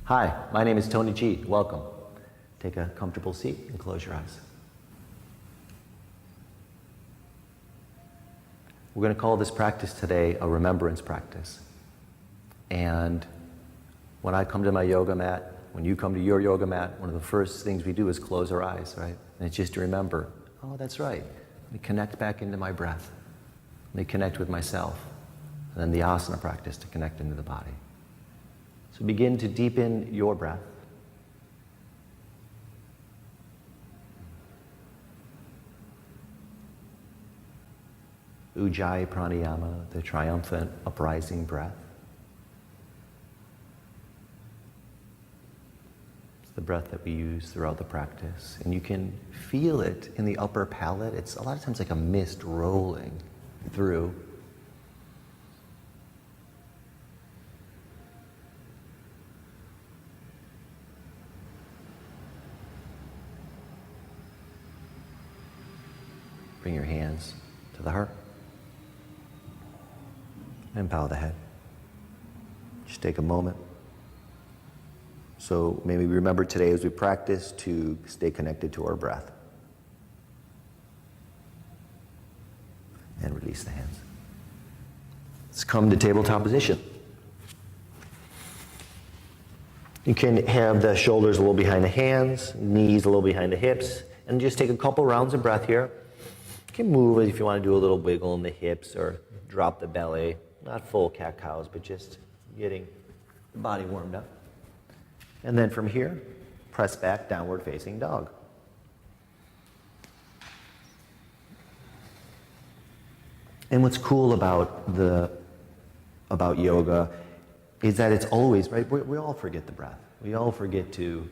Hi, my name is Tony G. Welcome. Take a comfortable seat and close your eyes. We're going to call this practice today a remembrance practice. And when I come to my yoga mat, when you come to your yoga mat, one of the first things we do is close our eyes, right? And it's just to remember, oh, that's right. Let me connect back into my breath. Let me connect with myself. And then the asana practice to connect into the body. So begin to deepen your breath. Ujjayi pranayama, the triumphant uprising breath. It's the breath that we use throughout the practice. And you can feel it in the upper palate. It's a lot of times like a mist rolling through. Bring your hands to the heart. And bow the head. Just take a moment. So maybe we remember today as we practice to stay connected to our breath. And release the hands. Let's come to tabletop position. You can have the shoulders a little behind the hands, knees a little behind the hips, and just take a couple rounds of breath here. You can move if you want to do a little wiggle in the hips or drop the belly. Not full cat-cows, but just getting the body warmed up. And then from here, press back, downward facing dog. And what's cool about yoga is that it's always, right, we all forget the breath. We all forget to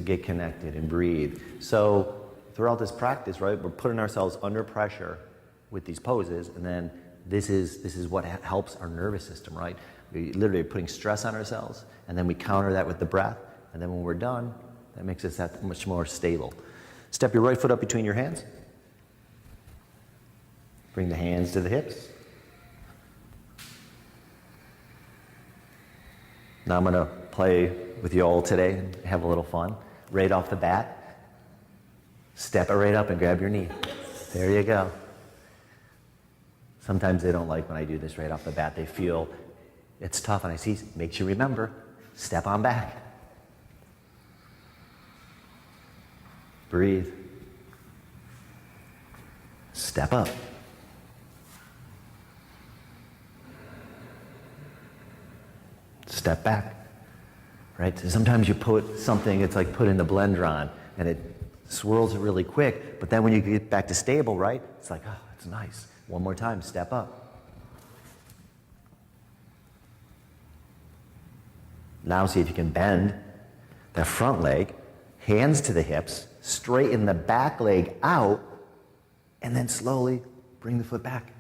get connected and breathe. So throughout this practice, right, we're putting ourselves under pressure with these poses, and then this is what helps our nervous system, right? We literally are putting stress on ourselves, and then we counter that with the breath, and then when we're done, that makes us that much more stable. Step your right foot up between your hands. Bring the hands to the hips. Now I'm going to play with you all today and have a little fun. Right off the bat, step it right up and grab your knee. There you go. Sometimes they don't like when I do this right off the bat. They feel it's tough, and I see, makes you remember, step on back. Breathe. Step up. Step back. Right? So sometimes you put something, it's like putting the blender on, and it swirls it really quick, but then when you get back to stable, right, it's like, oh, it's nice. One more time, step up. Now see if you can bend that front leg, hands to the hips, straighten the back leg out, and then slowly bring the foot back.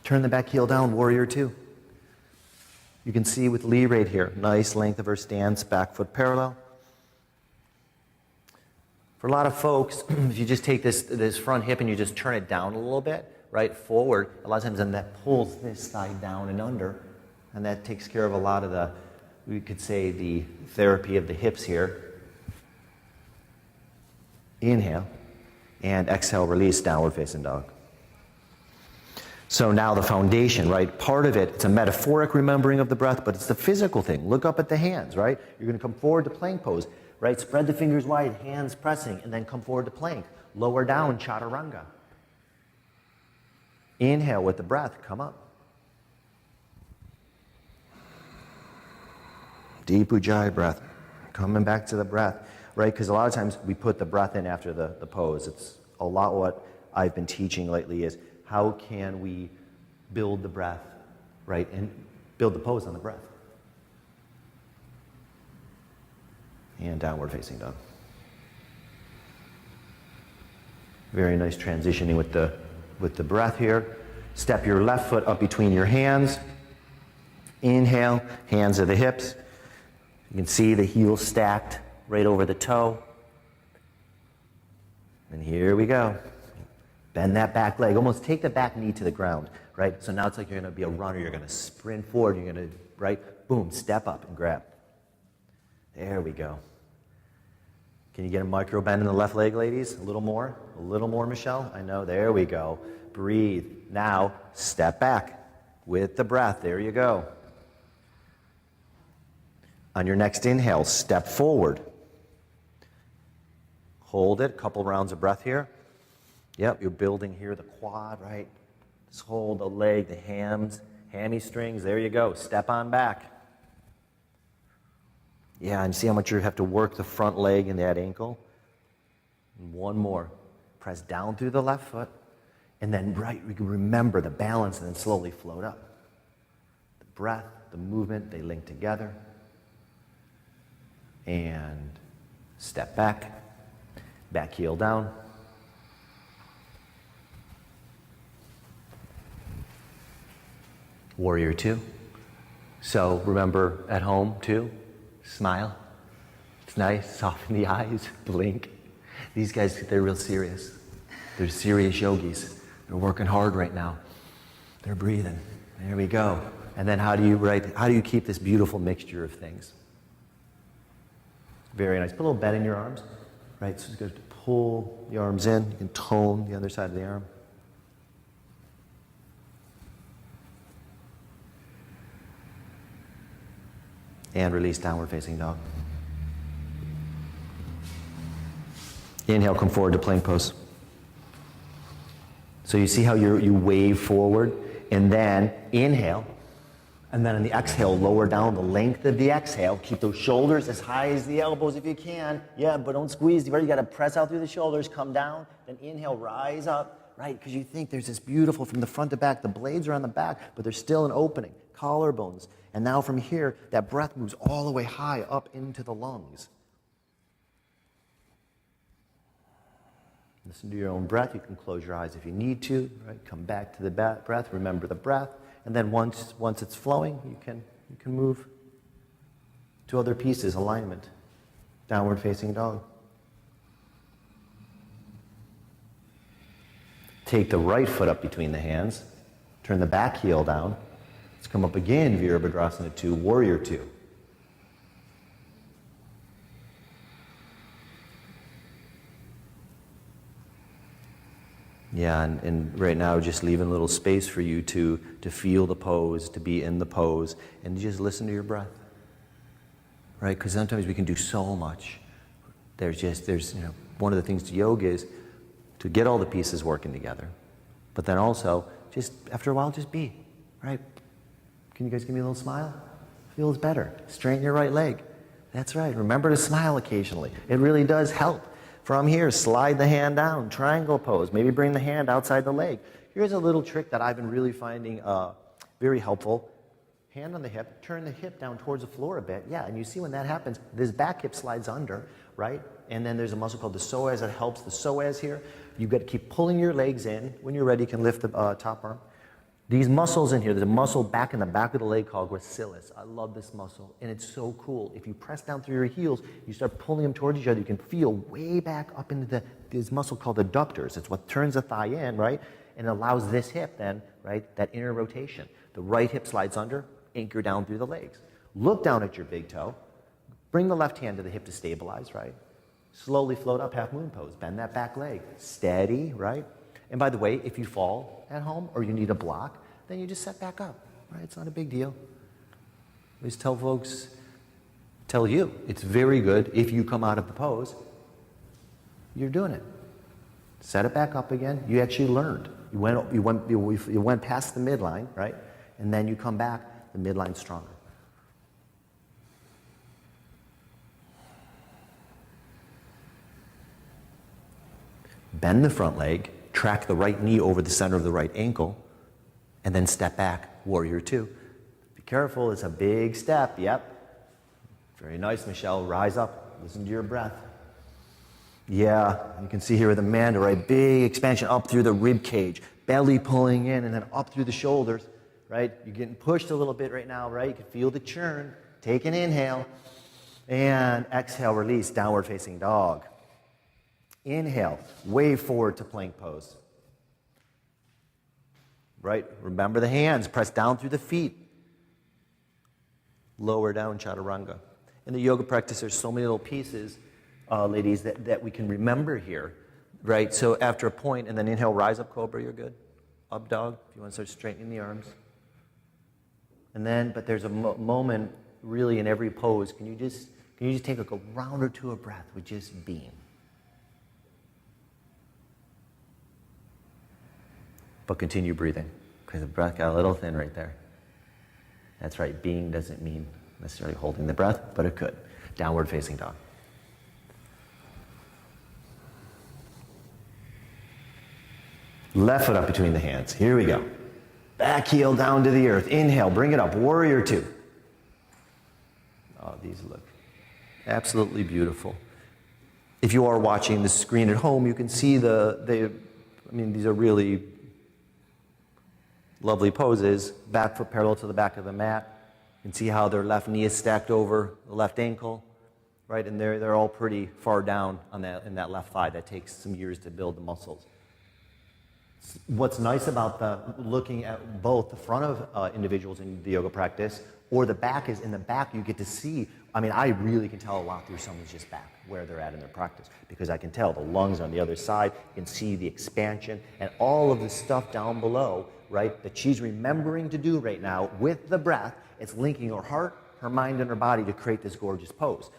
Turn the back heel down, warrior two. You can see with Lee right here, nice length of her stance, back foot parallel. For a lot of folks, if you just take this front hip and you just turn it down a little bit, right, forward, a lot of times then that pulls this side down and under, and that takes care of a lot of the, we could say, the therapy of the hips here. Inhale, and exhale, release, downward facing dog. So now the foundation, right, part of it, it's a metaphoric remembering of the breath, but it's the physical thing. Look up at the hands, right? You're going to come forward to plank pose, right? Spread the fingers wide, hands pressing, and then come forward to plank. Lower down, chaturanga. Inhale with the breath, come up. Deep ujjayi breath, coming back to the breath, right? Because a lot of times we put the breath in after the pose. It's a lot what I've been teaching lately is how can we build the breath, right? And build the pose on the breath. And downward facing dog. Very nice transitioning with the breath here. Step your left foot up between your hands. Inhale, hands to the hips. You can see the heel stacked right over the toe. And here we go. Bend that back leg. Almost take the back knee to the ground, right? So now it's like you're going to be a runner. You're going to sprint forward. You're going to, right? Boom, step up and grab. There we go. Can you get a micro bend in the left leg, ladies? A little more? A little more, Michelle? I know. There we go. Breathe. Now, step back with the breath. There you go. On your next inhale, step forward. Hold it. Couple rounds of breath here. Yep, you're building here the quad, right? Just hold the leg, the hams, hammy strings. There you go. Step on back. Yeah, and see how much you have to work the front leg and that ankle? And one more. Press down through the left foot. And then we can remember the balance and then slowly float up. The breath, the movement, they link together. And step back. Back heel down. Warrior two. So remember at home too, smile. It's nice, soften the eyes, blink. These guys, they're real serious. They're serious yogis. They're working hard right now. They're breathing. There we go. And then how do you keep this beautiful mixture of things? Very nice. Put a little bend in your arms, right? So it's good to pull the arms in. You can tone the other side of the arm. And release, downward facing dog. Inhale, come forward to plank pose. So you see how you wave forward, and then inhale, and then on the exhale, lower down the length of the exhale. Keep those shoulders as high as the elbows if you can. Yeah, but don't squeeze. You got to press out through the shoulders, come down, then inhale, rise up, right? Because you think there's this beautiful, from the front to back, the blades are on the back, but there's still an opening, collarbones. And now from here, that breath moves all the way high up into the lungs. Listen to your own breath. You can close your eyes if you need to, right? Come back to the breath, remember the breath. And then once it's flowing, you can move to other pieces, alignment, downward facing dog. Take the right foot up between the hands, turn the back heel down. Let's come up again, Virabhadrasana 2, Warrior 2. Yeah, and right now just leaving a little space for you to feel the pose, to be in the pose, and just listen to your breath. Right? Because sometimes we can do so much. There's one of the things to yoga is to get all the pieces working together. But then also, just after a while, just be. Right? Can you guys give me a little smile? Feels better. Straighten your right leg. That's right. Remember to smile occasionally. It really does help. From here, slide the hand down, triangle pose. Maybe bring the hand outside the leg. Here's a little trick that I've been really finding very helpful. Hand on the hip, turn the hip down towards the floor a bit. Yeah, and you see when that happens, this back hip slides under, right? And then there's a muscle called the psoas that helps the psoas here. You've got to keep pulling your legs in. When you're ready, you can lift the top arm. These muscles in here, there's a muscle back in the back of the leg called gracilis. I love this muscle, and it's so cool. If you press down through your heels, you start pulling them towards each other, you can feel way back up into this muscle called adductors. It's what turns the thigh in, right? And it allows this hip then, right, that inner rotation. The right hip slides under, anchor down through the legs. Look down at your big toe. Bring the left hand to the hip to stabilize, right? Slowly float up, half moon pose. Bend that back leg. Steady, right? And by the way, if you fall at home or you need a block, then you just set back up, right? It's not a big deal. I always tell you, it's very good if you come out of the pose, you're doing it. Set it back up again. You actually learned. You went past the midline, right? And then you come back, the midline's stronger. Bend the front leg, track the right knee over the center of the right ankle, and then step back, Warrior 2. Be careful, it's a big step, yep. Very nice, Michelle, rise up, listen to your breath. Yeah, you can see here with Amanda, right, big expansion up through the rib cage, belly pulling in and then up through the shoulders, right? You're getting pushed a little bit right now, right? You can feel the churn. Take an inhale, and exhale, release, downward facing dog. Inhale, wave forward to plank pose. Right? Remember the hands, press down through the feet. Lower down, chaturanga. In the yoga practice, there's so many little pieces, ladies, that we can remember here, right? So after a point, and then inhale, rise up, cobra, you're good. Up dog, if you want to start straightening the arms. And then, but there's a moment really in every pose. Can you just take like a round or two of breath with just being? But continue breathing, because the breath got a little thin right there. That's right, being doesn't mean necessarily holding the breath, but it could. Downward facing dog. Left foot up between the hands. Here we go. Back heel down to the earth. Inhale, bring it up. Warrior two. Oh, these look absolutely beautiful. If you are watching the screen at home, you can see these are really lovely poses. Back foot parallel to the back of the mat. You can see how their left knee is stacked over the left ankle, right? And they're all pretty far down on in that left thigh. That takes some years to build the muscles. What's nice about looking at both the front of individuals in the yoga practice or the back is in the back you get to see, I really can tell a lot through someone's just back, where they're at in their practice, because I can tell the lungs on the other side, you can see the expansion and all of the stuff down below, right, that she's remembering to do right now with the breath. It's linking her heart, her mind, and her body to create this gorgeous pose.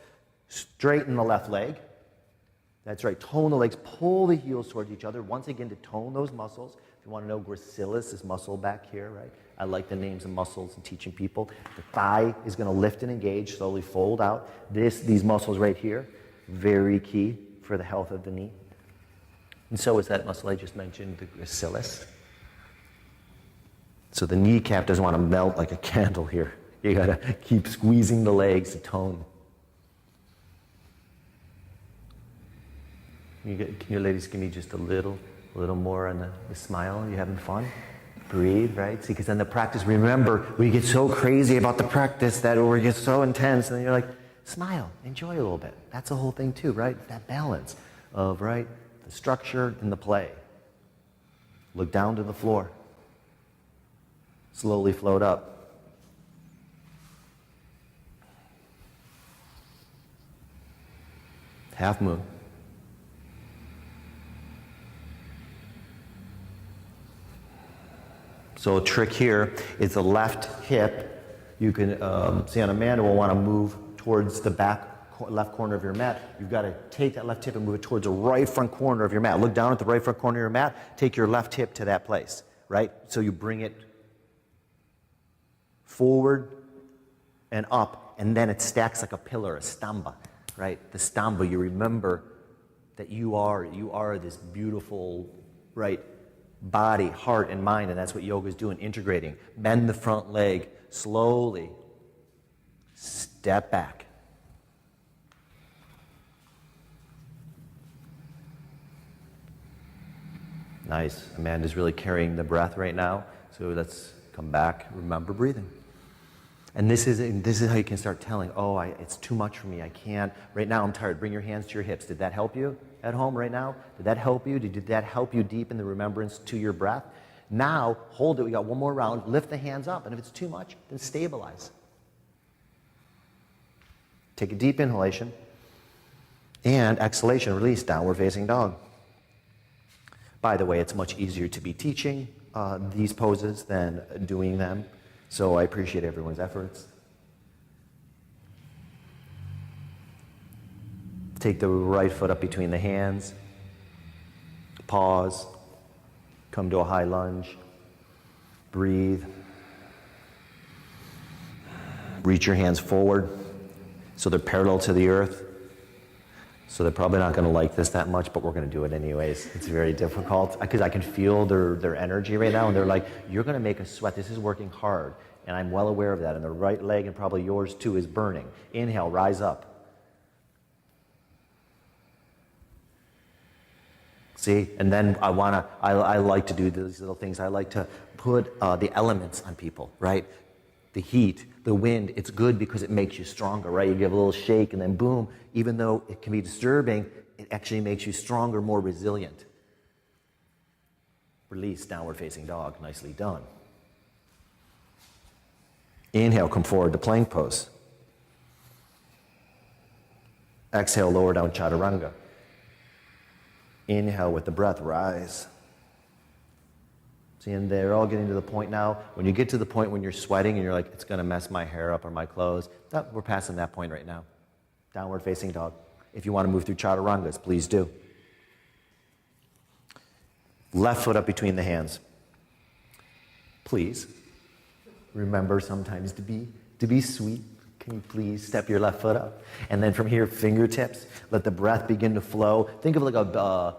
Straighten the left leg. That's right, tone the legs, pull the heels towards each other, once again to tone those muscles. If you want to know, gracilis is muscle back here, right? I like the names of muscles and teaching people. The thigh is going to lift and engage, slowly fold out. These muscles right here, very key for the health of the knee. And so is that muscle I just mentioned, the gracilis. So the kneecap doesn't want to melt like a candle here. You got to keep squeezing the legs to tone. Can you ladies give me just a little more on the smile? You having fun? Breathe, right? See, because then the practice, remember, we get so crazy about the practice that or we get so intense, and then you're like, smile, enjoy a little bit. That's the whole thing too, right? That balance of, right, the structure and the play. Look down to the floor. Slowly float up. Half moon. So a trick here is the left hip. You can see on Amanda will want to move towards the left corner of your mat. You've got to take that left hip and move it towards the right front corner of your mat. Look down at the right front corner of your mat. Take your left hip to that place, right? So you bring it forward and up, and then it stacks like a pillar, a stamba, right? The stamba, you remember that you are this beautiful, right, body, heart, and mind, and that's what yoga is doing, integrating. Bend the front leg slowly. Step back. Nice. Amanda's really carrying the breath right now, so let's come back. Remember breathing. And this is how you can start telling, it's too much for me, I can't. Right now I'm tired. Bring your hands to your hips. Did that help you at home right now? Did that help you? Did that help you deepen the remembrance to your breath? Now, hold it. We got one more round. Lift the hands up. And if it's too much, then stabilize. Take a deep inhalation. And exhalation, release, downward facing dog. By the way, it's much easier to be teaching these poses than doing them. So I appreciate everyone's efforts. Take the right foot up between the hands. Pause. Come to a high lunge. Breathe. Reach your hands forward so they're parallel to the earth. So they're probably not going to like this that much, but we're going to do it anyways. It's very difficult because I can feel their energy right now, and they're like, you're going to make us sweat. This is working hard, and I'm well aware of that. And the right leg, and probably yours too, is burning. Inhale, rise up. See, and then I like to do these little things. I like to put the elements on people, right? The heat, the wind, it's good because it makes you stronger, right? You give a little shake and then boom, even though it can be disturbing, it actually makes you stronger, more resilient. Release, downward facing dog, nicely done. Inhale, come forward to plank pose. Exhale, lower down chaturanga. Inhale with the breath, rise. See, and they're all getting to the point now. When you get to the point when you're sweating and you're like, it's going to mess my hair up or my clothes, we're passing that point right now. Downward facing dog. If you want to move through chaturangas, please do. Left foot up between the hands. Please remember sometimes to be sweet. Can you please step your left foot up? And then from here, fingertips. Let the breath begin to flow. Think of like a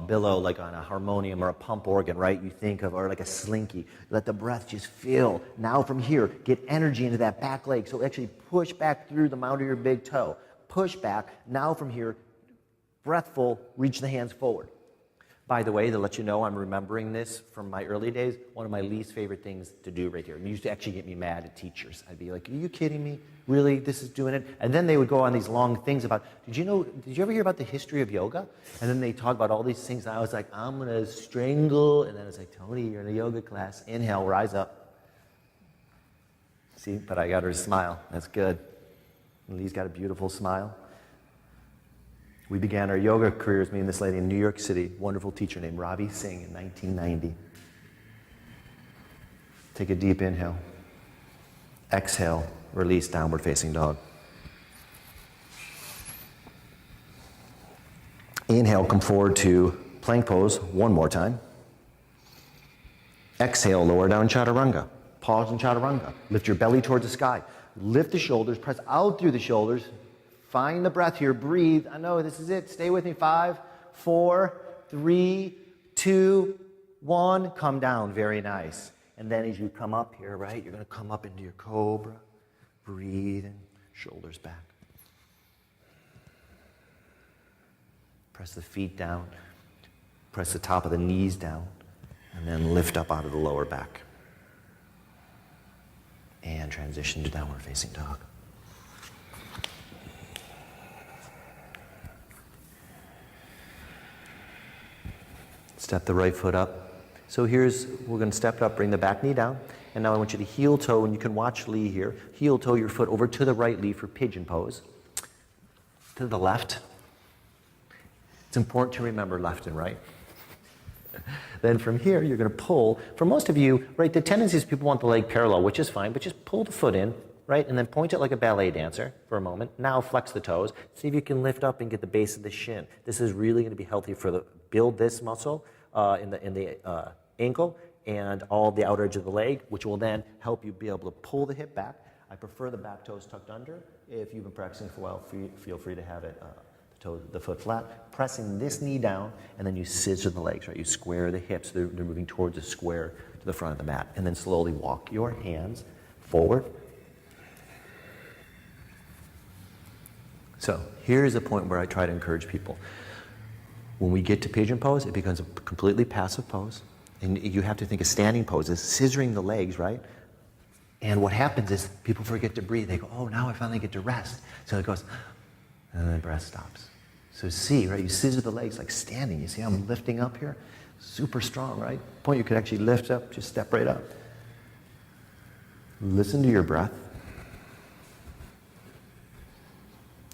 billow, like on a harmonium or a pump organ, right? You think of, or like a slinky. Let the breath just fill. Now from here, get energy into that back leg. So actually push back through the mount of your big toe. Push back. Now from here, breathful, reach the hands forward. By the way, to let you know, I'm remembering this from my early days, one of my least favorite things to do right here. It used to actually get me mad at teachers. I'd be like, are you kidding me? Really? This is doing it? And then they would go on these long things about, did you ever hear about the history of yoga? And then they talk about all these things, and I was like, I'm going to strangle. And then it's like, Tony, you're in a yoga class. Inhale, rise up. See, but I got her to smile. That's good. And Lee's got a beautiful smile. We began our yoga careers, me and this lady in New York City, wonderful teacher named Ravi Singh in 1990. Take a deep inhale. Exhale, release, downward facing dog. Inhale, come forward to plank pose one more time. Exhale, lower down chaturanga. Pause in chaturanga. Lift your belly towards the sky. Lift the shoulders, press out through the shoulders. Find the breath here, breathe. I know this is it. Stay with me. 5, 4, 3, 2, 1. Come down, very nice. And then as you come up here, right, you're going to come up into your cobra. Breathe and shoulders back. Press the feet down. Press the top of the knees down. And then lift up out of the lower back. And transition to downward facing dog. Step the right foot up. So we're going to step it up, bring the back knee down. And now I want you to heel toe, and you can watch Lee here. Heel toe your foot over to the right, Lee, for pigeon pose. To the left. It's important to remember left and right. Then from here, you're going to pull. For most of you, right, the tendency is people want the leg parallel, which is fine, but just pull the foot in, right, and then point it like a ballet dancer for a moment. Now flex the toes. See if you can lift up and get the base of the shin. This is really going to be healthy for build this muscle in the ankle and all the outer edge of the leg, which will then help you be able to pull the hip back. I prefer the back toes tucked under. If you've been practicing for a while, feel free to have it the foot flat. Pressing this knee down, and then you scissor the legs, right? You square the hips. They're moving towards the square to the front of the mat. And then slowly walk your hands forward. So here's a point where I try to encourage people. When we get to pigeon pose, it becomes a completely passive pose. And you have to think of standing poses, scissoring the legs, right? And what happens is people forget to breathe. They go, oh, now I finally get to rest. So it goes, and then the breath stops. So see, right, you scissor the legs like standing. You see how I'm lifting up here? Super strong, right? Point you could actually lift up, just step right up. Listen to your breath.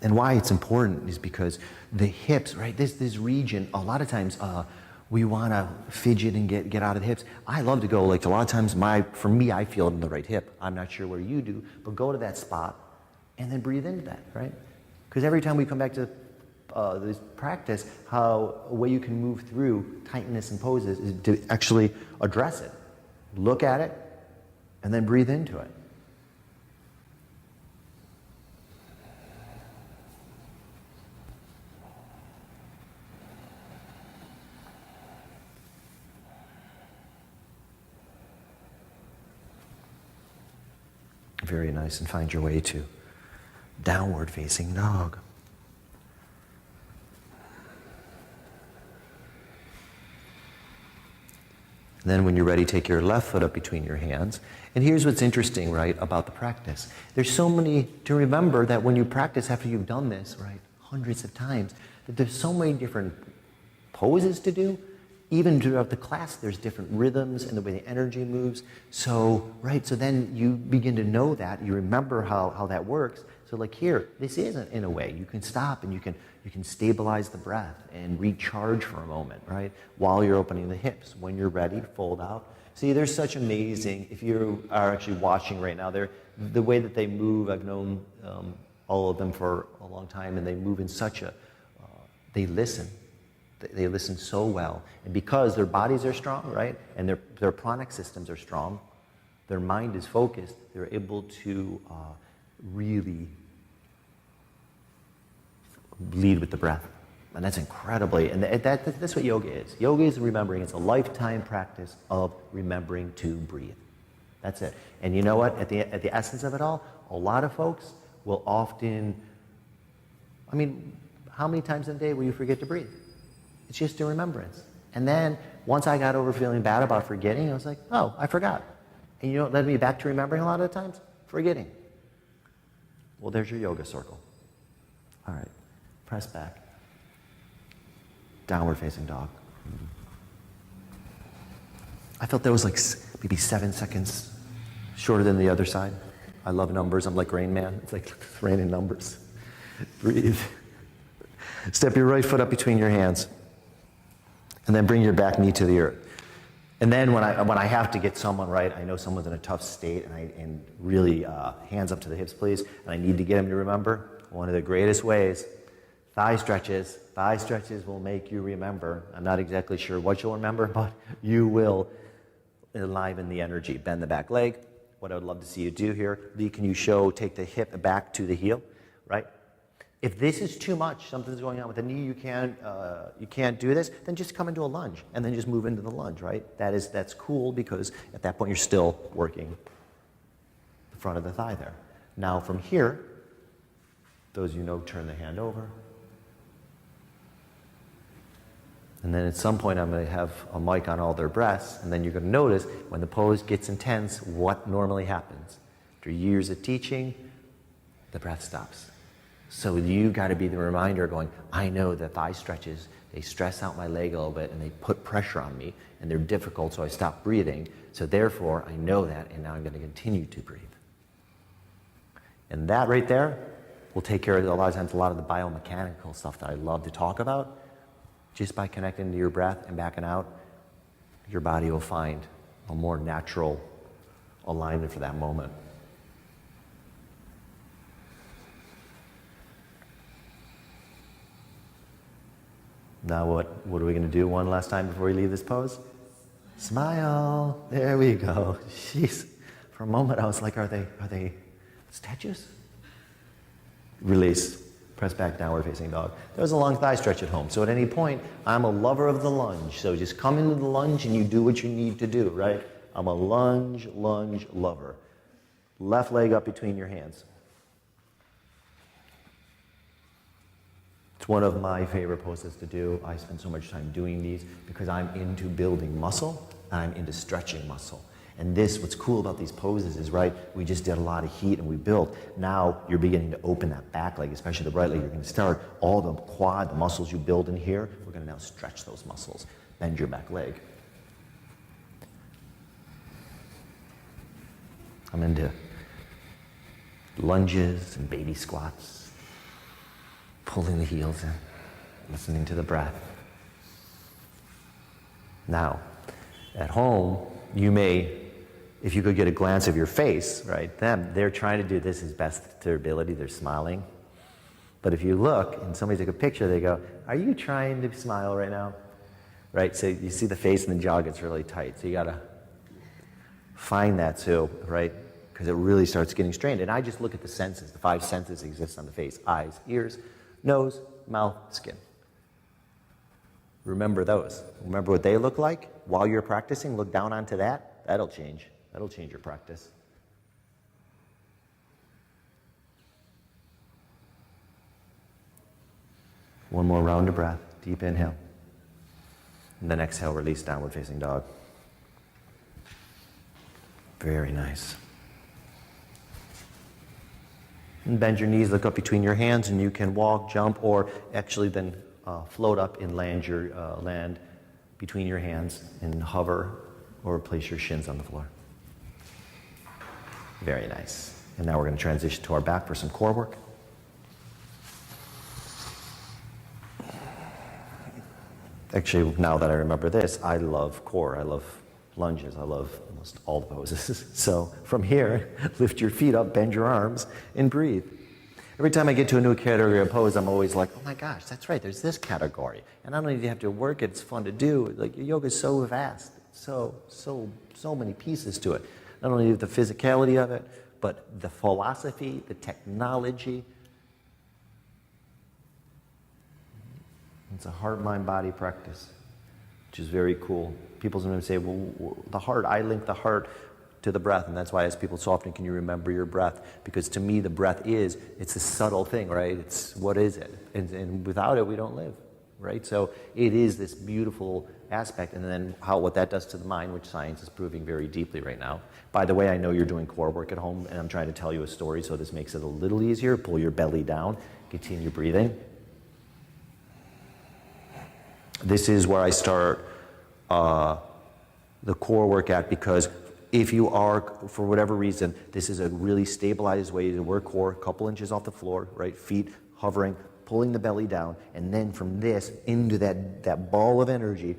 And why it's important is because the hips, right, this region, a lot of times we want to fidget and get out of the hips. I love to go, like a lot of times, for me, I feel it in the right hip. I'm not sure where you do, but go to that spot and then breathe into that, right? Because every time we come back to this practice, a way you can move through tightness and poses is to actually address it. Look at it, and then breathe into it. Very nice, and find your way to downward facing dog. And then when you're ready, take your left foot up between your hands. And here's what's interesting, right, about the practice. There's so many to remember that when you practice after you've done this, right, hundreds of times, that there's so many different poses to do. Even throughout the class, there's different rhythms and the way the energy moves. So, right, so then you begin to know that. You remember how that works. So So like here, this isn't in a way. You can stop and you can stabilize the breath and recharge for a moment, right? While you're opening the hips. When you're ready, fold out. See, there's such amazing, if you are actually watching right now, the way that they move, I've known all of them for a long time, and they move in such a, they listen. They listen so well. And because their bodies are strong, right, and their pranic systems are strong, their mind is focused, they're able to really lead with the breath. And that's incredibly, and that's what yoga is. Yoga is remembering. It's a lifetime practice of remembering to breathe. That's it. And you know what? At the essence of it all, a lot of folks will often, I mean, how many times in a day will you forget to breathe? It's just a remembrance. And then once I got over feeling bad about forgetting, I was like, oh, I forgot. And you know what led me back to remembering a lot of the times? Forgetting. Well, there's your yoga circle. All right, press back. Downward facing dog. I felt that was like maybe 7 seconds shorter than the other side. I love numbers. I'm like Rain Man. It's like raining numbers. Breathe. Step your right foot up between your hands. And then bring your back knee to the earth. And then when I have to get someone right, I know someone's in a tough state, and really hands up to the hips, please, and I need to get them to remember, one of the greatest ways, thigh stretches. Thigh stretches will make you remember. I'm not exactly sure what you'll remember, but you will enliven the energy. Bend the back leg. What I would love to see you do here, Lee, can you take the hip back to the heel, right? If this is too much, something's going on with the knee, you can't do this, then just come into a lunge and then just move into the lunge, right? That's cool because at that point you're still working the front of the thigh there. Now from here, those you know, turn the hand over. And then at some point I'm going to have a mic on all their breaths, and then you're going to notice when the pose gets intense, what normally happens. After years of teaching, the breath stops. So you got to be the reminder going, I know that thigh stretches, they stress out my leg a little bit and they put pressure on me and they're difficult, so I stop breathing. So therefore, I know that, and now I'm going to continue to breathe. And that right there will take care of a lot of the biomechanical stuff that I love to talk about. Just by connecting to your breath and backing out, your body will find a more natural alignment for that moment. Now what are we going to do one last time before we leave this pose? Smile. There we go. Jeez. For a moment I was like, are they statues? Release. Press back, downward facing dog. There's a long thigh stretch at home. So at any point, I'm a lover of the lunge. So just come into the lunge and you do what you need to do, right? I'm a lunge lover. Left leg up between your hands. It's one of my favorite poses to do. I spend so much time doing these because I'm into building muscle and I'm into stretching muscle. And what's cool about these poses is, right, we just did a lot of heat and we built. Now you're beginning to open that back leg, especially the right leg. You're going to start all the quad, the muscles you build in here. We're going to now stretch those muscles. Bend your back leg. I'm into lunges and baby squats. Pulling the heels in, listening to the breath. Now, at home, you may, if you could get a glance of your face, right, they're trying to do this as best to their ability, they're smiling. But if you look and somebody took a picture, they go, are you trying to smile right now? Right, so you see the face and the jaw gets really tight. So you gotta find that too, right? Because it really starts getting strained. And I just look at the senses, the 5 senses exist on the face: eyes, ears, nose, mouth, skin. Remember those. Remember what they look like while you're practicing. Look down onto that. That'll change. That'll change your practice. One more round of breath. Deep inhale. And then exhale, release, downward facing dog. Very nice. And bend your knees, look up between your hands, and you can walk, jump, or actually then float up and land between your hands and hover or place your shins on the floor. Very nice. And now we're going to transition to our back for some core work. Actually, now that I remember this, I love core. I love lunges. I love almost all the poses. So from here, lift your feet up, bend your arms, and breathe. Every time I get to a new category of pose, I'm always like, oh my gosh, that's right, there's this category. And I don't even have to work it, it's fun to do. Like, yoga is so vast, so many pieces to it. Not only the physicality of it, but the philosophy, the technology. It's a heart, mind, body practice, which is very cool. People sometimes say, well, the heart, I link the heart to the breath, and that's why I ask people so often, can you remember your breath? Because to me, the breath it's a subtle thing, right? It's, what is it? And without it, we don't live, right? So it is this beautiful aspect, and then what that does to the mind, which science is proving very deeply right now. By the way, I know you're doing core work at home, and I'm trying to tell you a story, so this makes it a little easier. Pull your belly down, continue breathing. This is where I start the core work at, because if you are, for whatever reason, this is a really stabilized way to work core, a couple inches off the floor, right? Feet hovering, pulling the belly down, and then from this into that ball of energy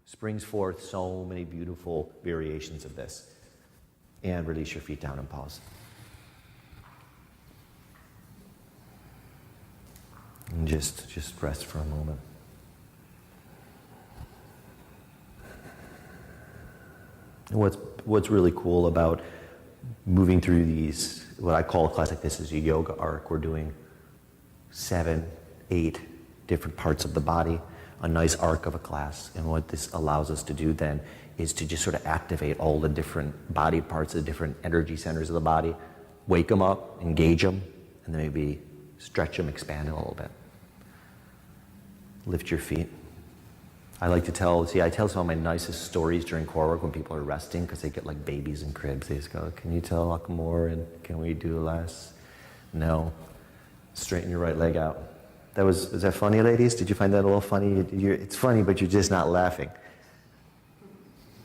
springs forth so many beautiful variations of this. And release your feet down and pause. And just rest for a moment. What's really cool about moving through these, what I call a class like this is a yoga arc. We're doing 7, 8 different parts of the body, a nice arc of a class. And what this allows us to do then is to just sort of activate all the different body parts, the different energy centers of the body, wake them up, engage them, and then maybe stretch them, expand them a little bit. Lift your feet. I tell some of my nicest stories during core work when people are resting, because they get like babies in cribs. They just go, can you tell more, and can we do less? No. Straighten your right leg out. Was that funny, ladies? Did you find that a little funny? It's funny, but you're just not laughing.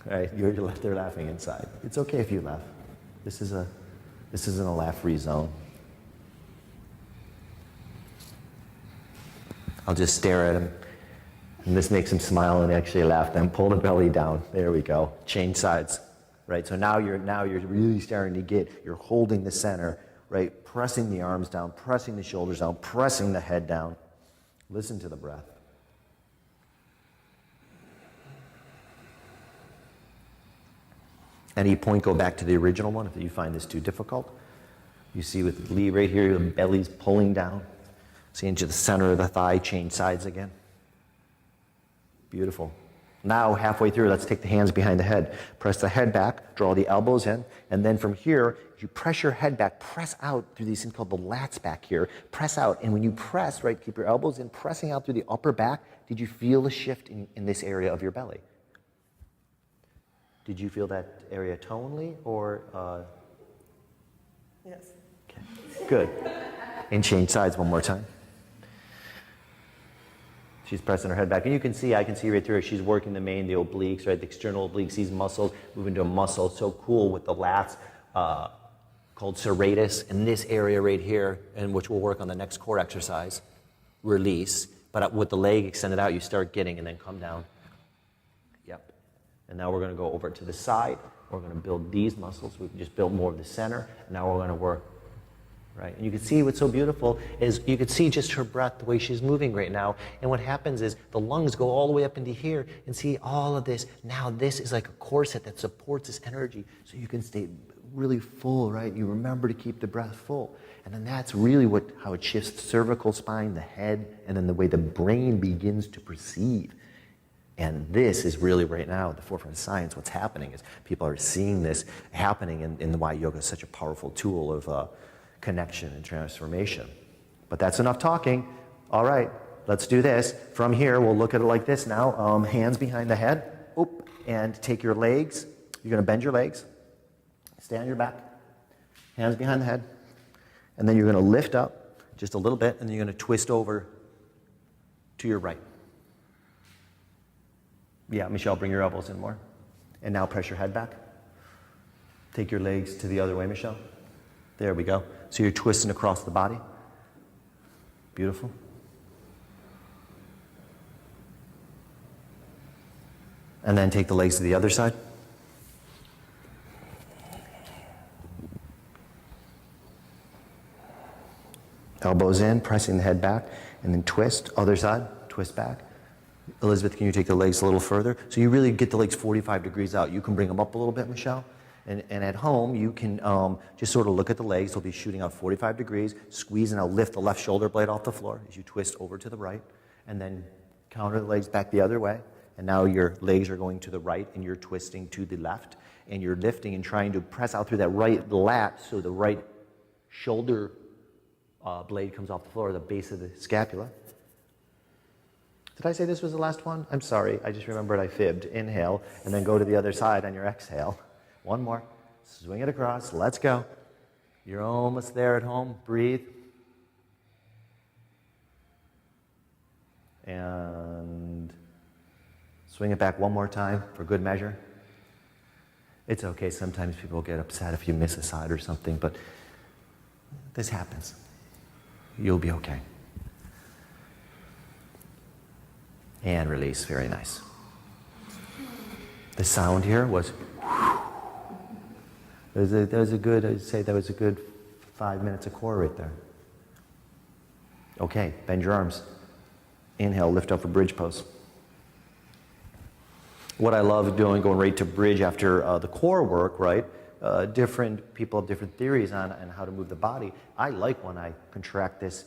Right? They're laughing inside. It's okay if you laugh. This isn't a laugh-free zone. I'll just stare at him. And this makes him smile and actually laugh. Then pull the belly down. There we go. Change sides, right? So now you're really starting to you're holding the center, right? Pressing the arms down, pressing the shoulders down, pressing the head down. Listen to the breath. Any point, go back to the original one if you find this too difficult. You see with Lee right here, the belly's pulling down. See into the center of the thigh, change sides again. Beautiful. Now, halfway through, let's take the hands behind the head. Press the head back, draw the elbows in, and then from here, you press your head back, press out through these things called the lats back here. Press out, and when you press, right, keep your elbows in, pressing out through the upper back. Did you feel a shift in this area of your belly? Did you feel that area tonally, or? Yes. Okay, good. And change sides one more time. She's pressing her head back. And I can see right through her, she's working the obliques, right? The external obliques, these muscles move into a muscle. It's so cool with the lats called serratus in this area right here, and which we'll work on the next core exercise. Release. But with the leg extended out, you start getting and then come down. Yep. And now we're going to go over to the side. We're going to build these muscles. We can just build more of the center. And now we're going to work. Right? And you can see what's so beautiful is you can see just her breath, the way she's moving right now. And what happens is the lungs go all the way up into here and see all of this. Now this is like a corset that supports this energy so you can stay really full, right? You remember to keep the breath full. And then that's really how it shifts the cervical spine, the head, and then the way the brain begins to perceive. And this is really right now at the forefront of science. What's happening is people are seeing this happening, and why yoga is such a powerful tool of connection and transformation. But that's enough talking. All right, let's do this. From here, we'll look at it like this now. Hands behind the head. Oop, and take your legs. You're going to bend your legs. Stay on your back. Hands behind the head. And then you're going to lift up just a little bit, and then you're going to twist over to your right. Yeah, Michelle, bring your elbows in more. And now press your head back. Take your legs to the other way, Michelle. There we go. So you're twisting across the body. Beautiful. And then take the legs to the other side. Elbows in, pressing the head back, and then twist. Other side, twist back. Elizabeth, can you take the legs a little further? So you really get the legs 45 degrees out. You can bring them up a little bit, Michelle. And at home, you can just sort of look at the legs. They'll be shooting out 45 degrees. Squeeze and I'll lift the left shoulder blade off the floor as you twist over to the right. And then counter the legs back the other way. And now your legs are going to the right and you're twisting to the left. And you're lifting and trying to press out through that right lat so the right shoulder blade comes off the floor, the base of the scapula. Did I say this was the last one? I'm sorry, I just remembered I fibbed. Inhale, and then go to the other side on your exhale. One more. Swing it across. Let's go. You're almost there at home. Breathe. And swing it back one more time for good measure. It's okay. Sometimes people get upset if you miss a side or something, but this happens. You'll be okay. And release. Very nice. The sound here was I'd say that was a good 5 minutes of core right there. Okay, bend your arms. Inhale, lift up for bridge pose. What I love doing, going right to bridge after the core work, right? Different people have different theories on how to move the body. I like when I contract this,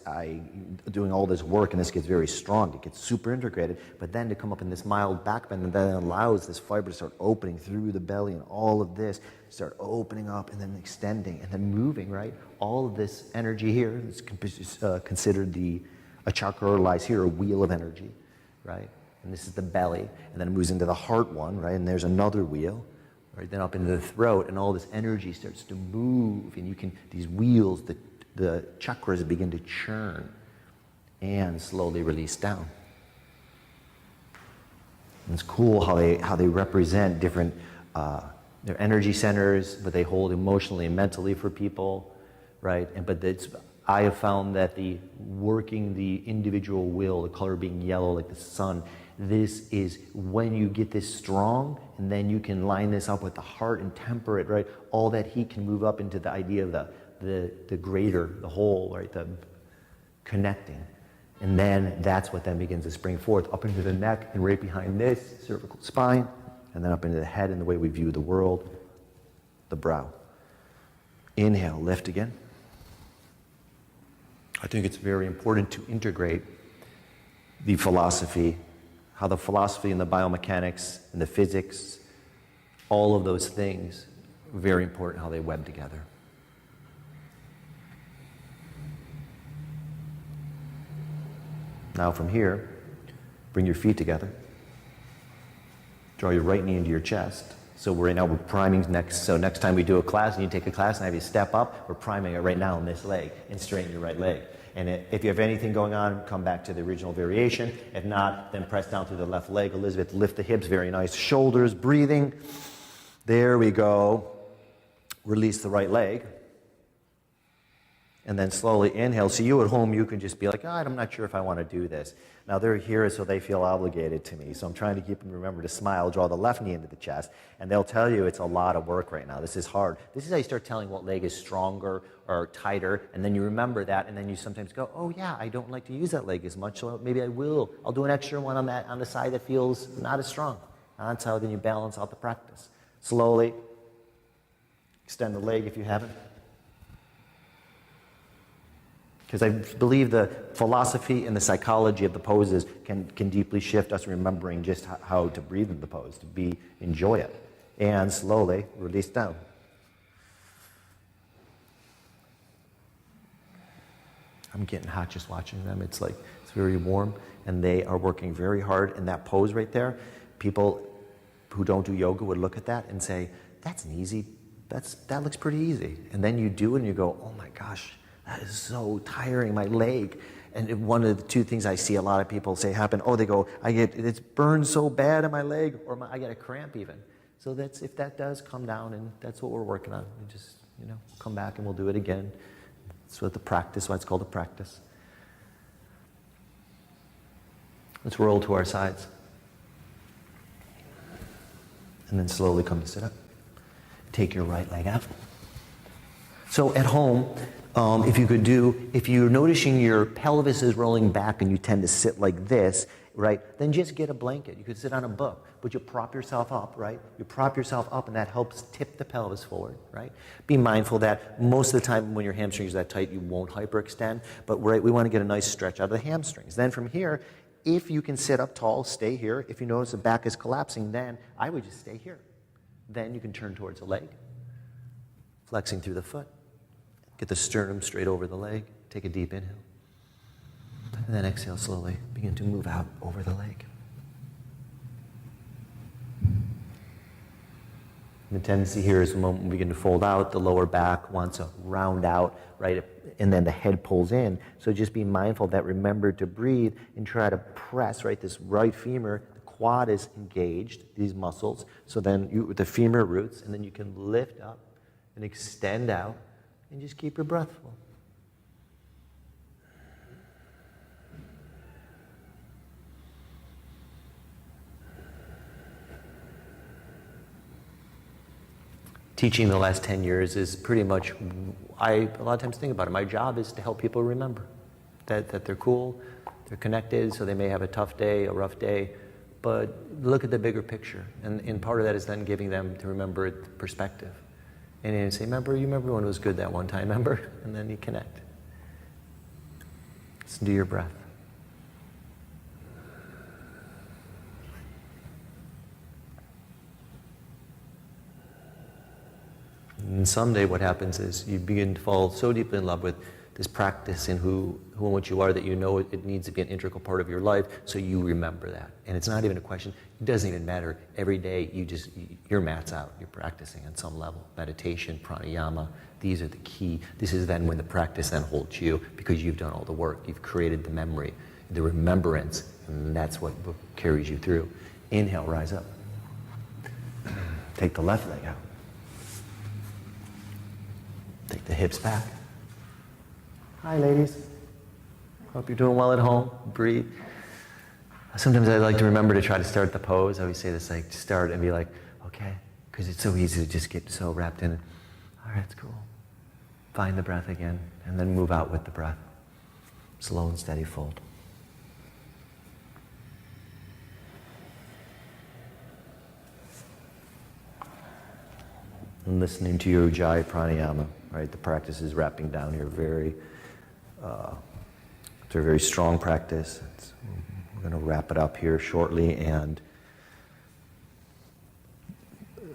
doing all this work and this gets very strong, it gets super integrated, but then to come up in this mild back bend and then allows this fiber to start opening through the belly and all of this start opening up and then extending and then moving, right? All of this energy here is considered a chakra lies here, a wheel of energy, right? And this is the belly, and then it moves into the heart one, right? And there's another wheel. Right, then up into the throat, and all this energy starts to move, and you can, these wheels, the chakras begin to churn and slowly release down. And it's cool how they represent different, their energy centers, but they hold emotionally and mentally for people, right? I have found that working the individual will, the color being yellow like the sun, this is when you get this strong, and then you can line this up with the heart and temper it, right? All that heat can move up into the idea of the greater, the whole, right? The connecting. And then that's what then begins to spring forth up into the neck and right behind this, cervical spine, and then up into the head and the way we view the world, the brow. Inhale, lift again. I think it's very important to integrate the philosophy, how the philosophy and the biomechanics and the physics, all of those things, very important how they web together. Now from here, bring your feet together. Draw your right knee into your chest. So right now we're priming next. So next time we do a class and you take a class and have you step up, we're priming it right now in this leg and straighten your right leg. And if you have anything going on, come back to the original variation. If not, then press down through the left leg. Elizabeth, lift the hips, very nice. Shoulders, breathing. There we go. Release the right leg. And then slowly inhale. So you at home, you can just be like, I'm not sure if I want to do this. Now they're here so they feel obligated to me. So I'm trying to keep them remember to smile, draw the left knee into the chest. And they'll tell you it's a lot of work right now. This is hard. This is how you start telling what leg is stronger or tighter. And then you remember that. And then you sometimes go, oh yeah, I don't like to use that leg as much. So maybe I will. I'll do an extra one on the side that feels not as strong. And that's how then you balance out the practice. Slowly extend the leg if you haven't. Because I believe the philosophy and the psychology of the poses can deeply shift us remembering just how to breathe in the pose, to enjoy it. And slowly release down. I'm getting hot just watching them. It's very warm, and they are working very hard in that pose right there. People who don't do yoga would look at that and say, that's an easy, that looks pretty easy. And then you do it and you go, oh my gosh, that is so tiring, my leg. And one of the two things I see a lot of people say happen, they go, it's burned so bad in my leg, or I get a cramp even. So if that does come down, and that's what we're working on. We just, come back and we'll do it again. That's what why it's called a practice. Let's roll to our sides. And then slowly come to sit up. Take your right leg out. So at home, if you're noticing your pelvis is rolling back and you tend to sit like this, right, then just get a blanket. You could sit on a book, but you prop yourself up, right? You prop yourself up and that helps tip the pelvis forward, right? Be mindful that most of the time when your hamstrings are that tight, you won't hyperextend, but right, we want to get a nice stretch out of the hamstrings. Then from here, if you can sit up tall, stay here. If you notice the back is collapsing, then I would just stay here. Then you can turn towards the leg, flexing through the foot. Get the sternum straight over the leg. Take a deep inhale. And then exhale slowly. Begin to move out over the leg. And the tendency here is the moment we begin to fold out, the lower back wants to round out, right? And then the head pulls in. So just be mindful that remember to breathe and try to press, right? This right femur, the quad is engaged, these muscles. So then the femur roots, and then you can lift up and extend out. And just keep your breath full. Teaching the last 10 years is pretty much, a lot of times think about it, my job is to help people remember that they're cool, they're connected, so they may have a tough day, a rough day, but look at the bigger picture. And part of that is then giving them to remember perspective. And you say, you remember when it was good that one time, remember? And then you connect. Listen to your breath. And someday what happens is you begin to fall so deeply in love with this practice and who and what you are that you know it needs to be an integral part of your life, so you remember that. And it's not even a question, it doesn't even matter. Every day your mat's out, you're practicing on some level. Meditation, pranayama, these are the key. This is then when the practice then holds you because you've done all the work. You've created the memory, the remembrance, and that's what carries you through. Inhale, rise up. Take the left leg out. Take the hips back. Hi, ladies. Hope you're doing well at home. Breathe. Sometimes I like to remember to try to start the pose. I always say this, like, start and be like, okay, because it's so easy to just get so wrapped in it. All right, it's cool. Find the breath again, and then move out with the breath. Slow and steady fold. And listening to your Ujjayi pranayama, right? The practice is wrapping down here it's a very strong practice. We're going to wrap it up here shortly, and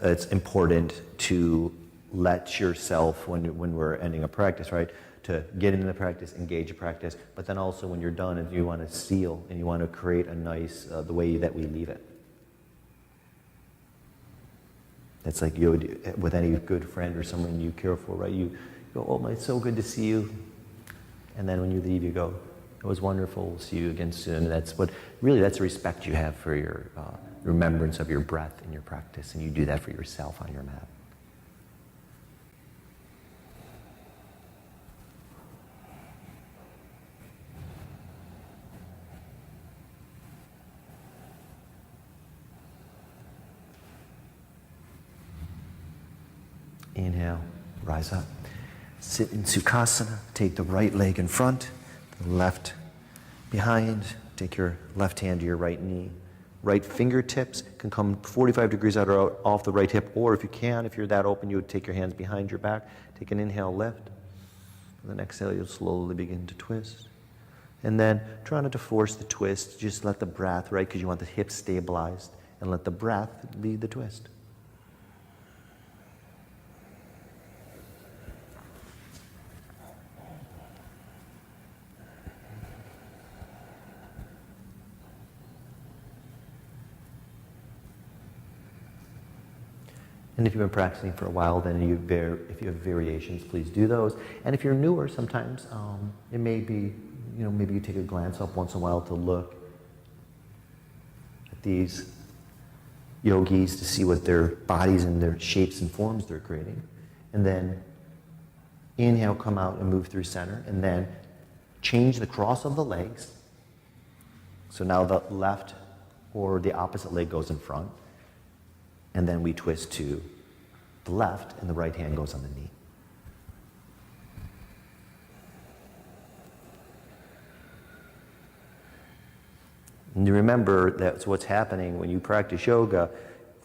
it's important to let yourself, when we're ending a practice, right, to get into the practice, engage the practice, but then also when you're done, and you want to seal and you want to create a nice, the way that we leave it. It's like you would, with any good friend or someone you care for, right? You go, oh, it's so good to see you. And then when you leave, you go, it was wonderful, we'll see you again soon. That's the respect you have for your remembrance of your breath in your practice, and you do that for yourself on your mat. Inhale, rise up. Sit in Sukhasana. Take the right leg in front, the left behind. Take your left hand to your right knee. Right fingertips can come 45 degrees out or out off the right hip, or if you're that open, you would take your hands behind your back. Take an inhale, lift. And then exhale, you'll slowly begin to twist. And then try not to force the twist. Just let the breath, right, because you want the hips stabilized, and let the breath lead the twist. And if you've been practicing for a while, then if you have variations, please do those. And if you're newer, sometimes it may be, maybe you take a glance up once in a while to look at these yogis to see what their bodies and their shapes and forms they're creating. And then inhale, come out and move through center. And then change the cross of the legs. So now the left or the opposite leg goes in front. And then we twist to the left, and the right hand goes on the knee. And you remember that's what's happening when you practice yoga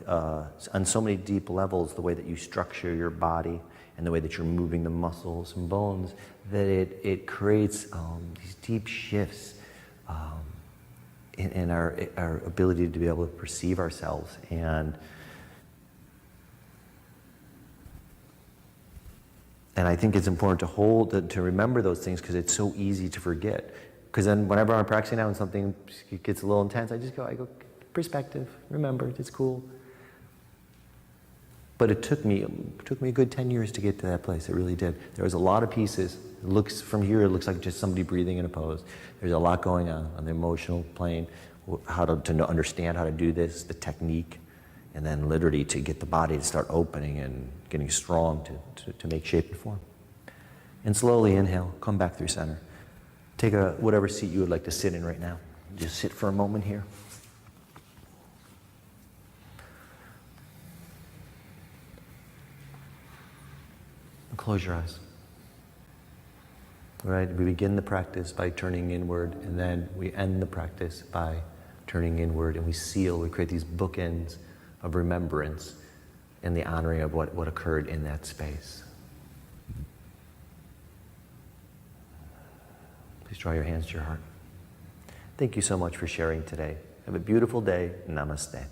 on so many deep levels, the way that you structure your body and the way that you're moving the muscles and bones, that it creates these deep shifts in our ability to be able to perceive ourselves. And I think it's important to remember those things, because it's so easy to forget. Because then whenever I'm practicing now and something gets a little intense, I go, perspective, remember, it's cool. But it took me a good 10 years to get to that place. It really did. There was a lot of pieces. From here, it looks like just somebody breathing in a pose. There's a lot going on the emotional plane, how to understand how to do this, the technique, and then literally to get the body to start opening and getting strong to make shape and form. And slowly inhale, come back through center. Take whatever seat you would like to sit in right now. Just sit for a moment here. And close your eyes. All right, we begin the practice by turning inward, and then we end the practice by turning inward, and we create these bookends of remembrance and the honoring of what occurred in that space. Please draw your hands to your heart. Thank you so much for sharing today. Have a beautiful day. Namaste.